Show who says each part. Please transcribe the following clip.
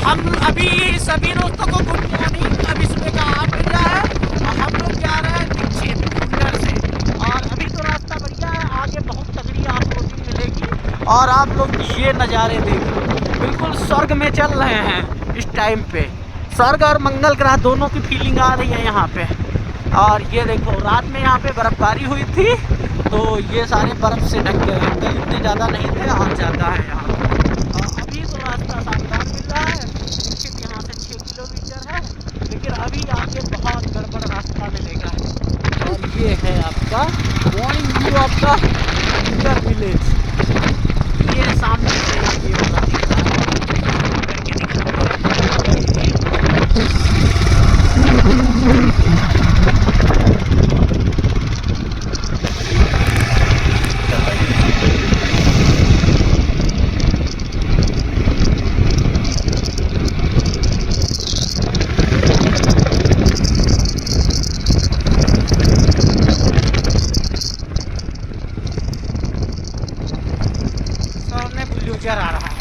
Speaker 1: हम अभी सभी दोस्तों को गुड मॉर्निंग। अभी सुबह का 8 बज रहा है और हम लोग जा रहे हैं दीक्षित घर से। और अभी तो रास्ता बढ़िया है, आगे बहुत तगड़ी ऑफ रोडिंग मिलेगी। और आप लोग ये नज़ारे देखो, बिल्कुल स्वर्ग में चल रहे हैं इस टाइम पे। स्वर्ग और मंगल ग्रह दोनों की फीलिंग आ रही है यहाँ पे। और ये देखो, रात में यहाँ पे बर्फबारी हुई थी तो ये सारे बर्फ से ढक गए। कल इतने ज़्यादा नहीं थे, आज ज़्यादा है यहाँ पे। अभी तो रास्ता शानदार मिल रहा है। दीक्षित यहाँ से 6 किलोमीटर है, लेकिन अभी आगे बहुत गड़बड़ रास्ता मिलेगा। और ये है आपका morning view of the inter village. ये सामने से ये वाला दिख रहा है, करके दिखाऊंगा। सामने बुलडोजर आ रहा है।